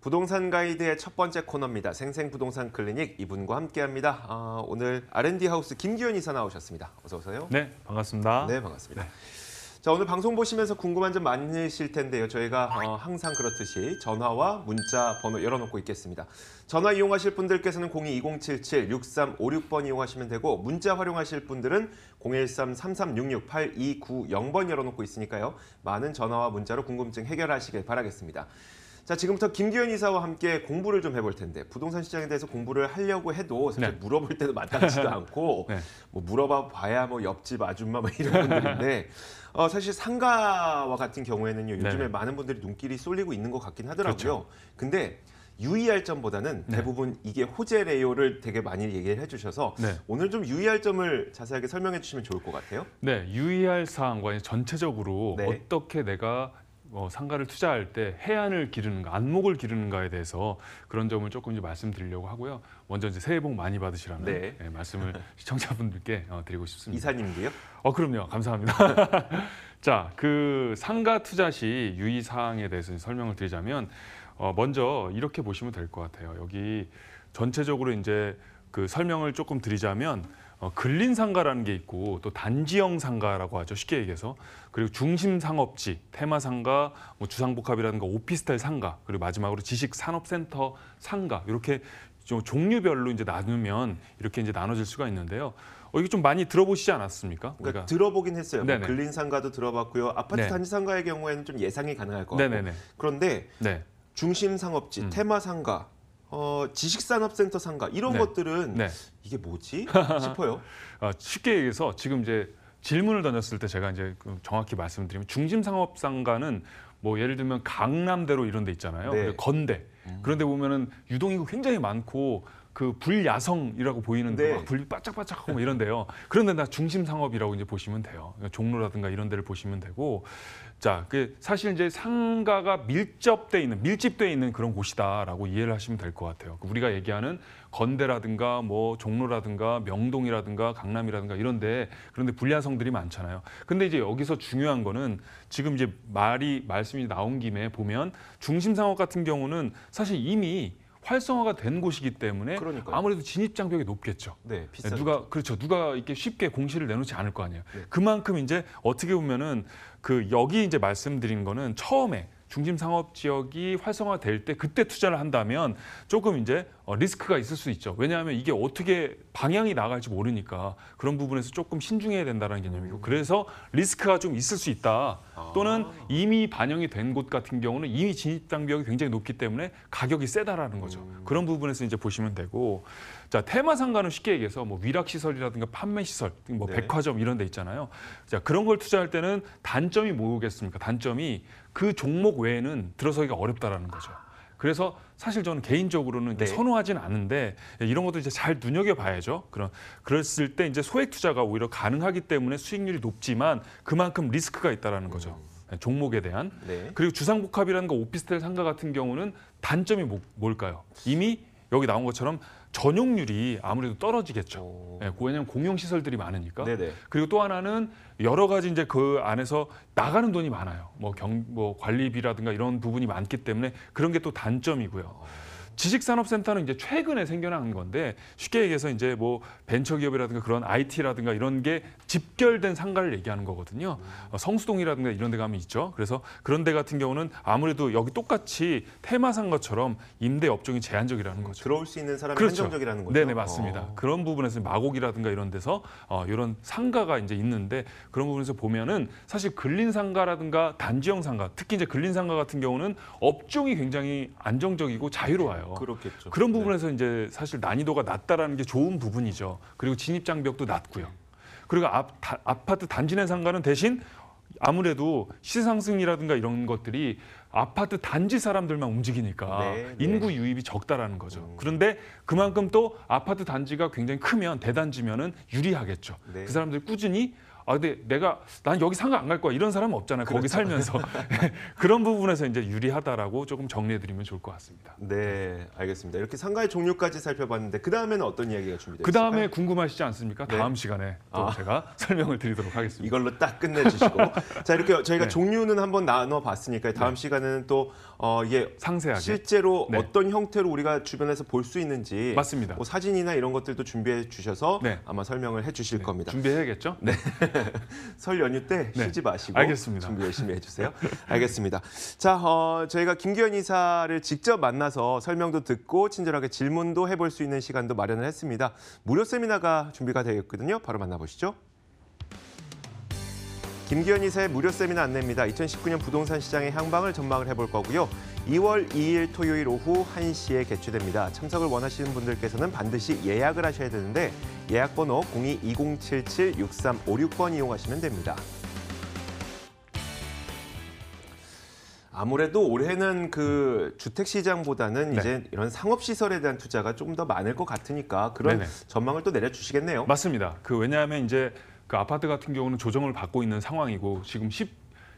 부동산 가이드의 첫 번째 코너입니다. 생생부동산 클리닉 이분과 함께합니다. 오늘 R&D 하우스 김기현 이사 나오셨습니다. 어서 오세요. 네, 반갑습니다. 네, 반갑습니다. 네. 자, 오늘 방송 보시면서 궁금한 점 많으실 텐데요. 저희가 항상 그렇듯이 전화와 문자 번호 열어놓고 있겠습니다. 전화 이용하실 분들께서는 02-2077-6356번 이용하시면 되고 문자 활용하실 분들은 013-3366-8290번 열어놓고 있으니까요. 많은 전화와 문자로 궁금증 해결하시길 바라겠습니다. 자, 지금부터 김기현 이사와 함께 공부를 좀 해볼 텐데 부동산 시장에 대해서 공부를 하려고 해도 사실 물어볼 때도 마땅치도 않고 뭐 물어봐 봐야 뭐 옆집 아줌마 뭐 이런 분들인데 사실 상가와 같은 경우에는요 요즘에 많은 분들이 눈길이 쏠리고 있는 것 같긴 하더라고요. 그렇죠. 근데 유의할 점보다는 대부분 이게 호재래요를 되게 많이 얘기를 해주셔서 오늘 좀 유의할 점을 자세하게 설명해 주시면 좋을 것 같아요. 네, 유의할 사항과 전체적으로 어떻게 내가 상가를 투자할 때 해안을 기르는가, 안목을 기르는가에 대해서 그런 점을 조금 이제 말씀드리려고 하고요. 먼저 이제 새해 복 많이 받으시라는 말씀을 시청자분들께 드리고 싶습니다. 이사님도요? 그럼요. 감사합니다. 자, 그 상가 투자 시 유의 사항에 대해서 설명을 드리자면 먼저 이렇게 보시면 될 것 같아요. 여기 전체적으로 이제 그 설명을 조금 드리자면 근린 상가라는 게 있고 또 단지형 상가라고 하죠. 쉽게 얘기해서. 그리고 중심 상업지, 테마 상가, 뭐 주상복합이라든가 오피스텔 상가, 그리고 마지막으로 지식 산업센터 상가 이렇게 좀 종류별로 이제 나누면 이렇게 이제 나눠질 수가 있는데요. 이게 좀 많이 들어보시지 않았습니까? 그러니까 들어보긴 했어요. 뭐 근린 상가도 들어봤고요. 아파트 단지 상가의 경우에는 좀 예상이 가능할 것 같고. 그런데 중심 상업지, 테마 상가, 지식산업센터 상가 이런 것들은 이게 뭐지 싶어요. 쉽게 얘기해서 지금 이제 질문을 던졌을 때 제가 이제 정확히 말씀드리면 중심 상업 상가는 뭐 예를 들면 강남대로 이런 데 있잖아요. 건대. 그런데 보면은 유동인구 굉장히 많고 그 불야성이라고 보이는데 막 불이 바짝바짝하고 뭐 이런데요. 그런데 나 중심 상업이라고 이제 보시면 돼요. 종로라든가 이런 데를 보시면 되고. 자, 그 사실 이제 상가가 밀집돼 있는 그런 곳이다라고 이해를 하시면 될 것 같아요. 우리가 얘기하는 건대라든가 뭐 종로라든가 명동이라든가 강남이라든가 이런데 그런데 불야성들이 많잖아요. 근데 이제 여기서 중요한 거는 지금 이제 말씀이 나온 김에 보면 중심 상업 같은 경우는 사실 이미 활성화가 된 곳이기 때문에 아무래도 진입 장벽이 높겠죠. 비싸죠. 누가 이렇게 쉽게 공시를 내놓지 않을 거 아니에요. 그만큼 이제 어떻게 보면은 여기 이제 말씀드린 거는 처음에 중심 상업 지역이 활성화될 때 그때 투자를 한다면 조금 이제 리스크가 있을 수 있죠. 왜냐하면 이게 어떻게 방향이 나갈지 모르니까 그런 부분에서 조금 신중해야 된다는 개념이고 그래서 리스크가 좀 있을 수 있다. 또는 이미 반영이 된 곳 같은 경우는 이미 진입 장벽이 굉장히 높기 때문에 가격이 세다라는 거죠. 그런 부분에서 이제 보시면 되고 자, 테마 상가는 쉽게 얘기해서 뭐 위락 시설이라든가 판매 시설, 뭐 백화점 이런 데 있잖아요. 자, 그런 걸 투자할 때는 단점이 뭐겠습니까? 단점이 그 종목 외에는 들어서기가 어렵다라는 거죠. 그래서 사실 저는 개인적으로는 선호하지는 않은데 이런 것도 이제 잘 눈여겨봐야죠. 그랬을 때 이제 소액 투자가 오히려 가능하기 때문에 수익률이 높지만 그만큼 리스크가 있다라는 거죠. 종목에 대한. 그리고 주상복합이라든가 오피스텔 상가 같은 경우는 단점이 뭘까요? 이미 여기 나온 것처럼 전용률이 아무래도 떨어지겠죠. 왜냐하면 공용 시설들이 많으니까. 그리고 또 하나는 여러 가지 이제 그 안에서 나가는 돈이 많아요. 뭐 관리비라든가 이런 부분이 많기 때문에 그런 게 또 단점이고요. 지식산업센터는 이제 최근에 생겨난 건데 쉽게 얘기해서 이제 뭐 벤처기업이라든가 그런 IT라든가 이런 게 집결된 상가를 얘기하는 거거든요. 성수동이라든가 이런 데 가면 있죠. 그래서 그런 데 같은 경우는 아무래도 여기 똑같이 테마상가처럼 임대 업종이 제한적이라는 거죠. 들어올 수 있는 사람이 한정적이라는 거죠. 네네, 맞습니다. 그런 부분에서 마곡이라든가 이런 데서 이런 상가가 이제 있는데 그런 부분에서 보면은 사실 근린 상가라든가 단지형 상가, 특히 이제 근린 상가 같은 경우는 업종이 굉장히 안정적이고 자유로워요. 그렇겠죠. 그런 부분에서 이제 사실 난이도가 낮다라는 게 좋은 부분이죠. 그리고 진입 장벽도 낮고요. 그리고 아파트 단지 내 상가는 대신 아무래도 시세 상승이라든가 이런 것들이 아파트 단지 사람들만 움직이니까 인구 유입이 적다라는 거죠. 그런데 그만큼 또 아파트 단지가 굉장히 크면 대단지면은 유리하겠죠. 그 사람들이 꾸준히 근데 난 여기 상가 안 갈 거야 이런 사람은 없잖아요. 거기 그렇죠. 살면서 그런 부분에서 이제 유리하다라고 조금 정리해드리면 좋을 것 같습니다. 네, 알겠습니다. 이렇게 상가의 종류까지 살펴봤는데 그 다음에는 어떤 이야기가 준비되어 그 있을까요? 다음에 궁금하시지 않습니까? 네. 다음 시간에 또 제가 설명을 드리도록 하겠습니다. 이걸로 딱 끝내주시고 자 이렇게 저희가 네. 종류는 한번 나눠봤으니까 다음 시간에는 또 이게 상세하게. 실제로 네. 어떤 형태로 우리가 주변에서 볼 수 있는지 맞습니다. 뭐 사진이나 이런 것들도 준비해 주셔서 네. 아마 설명을 해주실 겁니다. 준비해야겠죠? 네. 설 연휴 때 네. 쉬지 마시고 알겠습니다. 준비 열심히 해주세요. 알겠습니다. 자, 저희가 김기현 이사를 직접 만나서 설명도 듣고 친절하게 질문도 해볼 수 있는 시간도 마련을 했습니다. 무료 세미나가 준비가 되어 있거든요. 바로 만나보시죠. 김기현 이사의 무료 세미나 안내입니다. 2019년 부동산 시장의 향방을 전망을 해볼 거고요. 2월 2일 토요일 오후 1시에 개최됩니다. 참석을 원하시는 분들께서는 반드시 예약을 하셔야 되는데 예약 번호 02-2077-6356번 이용하시면 됩니다. 아무래도 올해는 그 주택 시장보다는 네. 이제 이런 상업 시설에 대한 투자가 조금 더 많을 것 같으니까 그런 네네. 전망을 또 내려주시겠네요. 맞습니다. 왜냐하면 이제 그 아파트 같은 경우는 조정을 받고 있는 상황이고 지금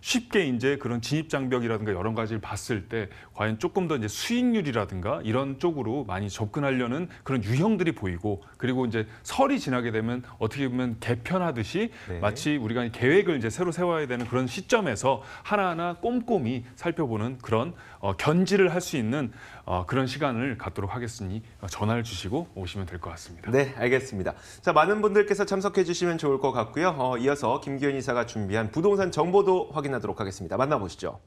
쉽게 이제 그런 진입 장벽이라든가 여러 가지를 봤을 때 과연 조금 더 이제 수익률이라든가 이런 쪽으로 많이 접근하려는 그런 유형들이 보이고 그리고 이제 설이 지나게 되면 어떻게 보면 개편하듯이 네. 마치 우리가 계획을 이제 새로 세워야 되는 그런 시점에서 하나하나 꼼꼼히 살펴보는 그런 견지를 할 수 있는 그런 시간을 갖도록 하겠으니 전화를 주시고 오시면 될 것 같습니다. 네, 알겠습니다. 자, 많은 분들께서 참석해 주시면 좋을 것 같고요. 이어서 김기현 이사가 준비한 부동산 정보도 확인하도록 하겠습니다. 만나보시죠.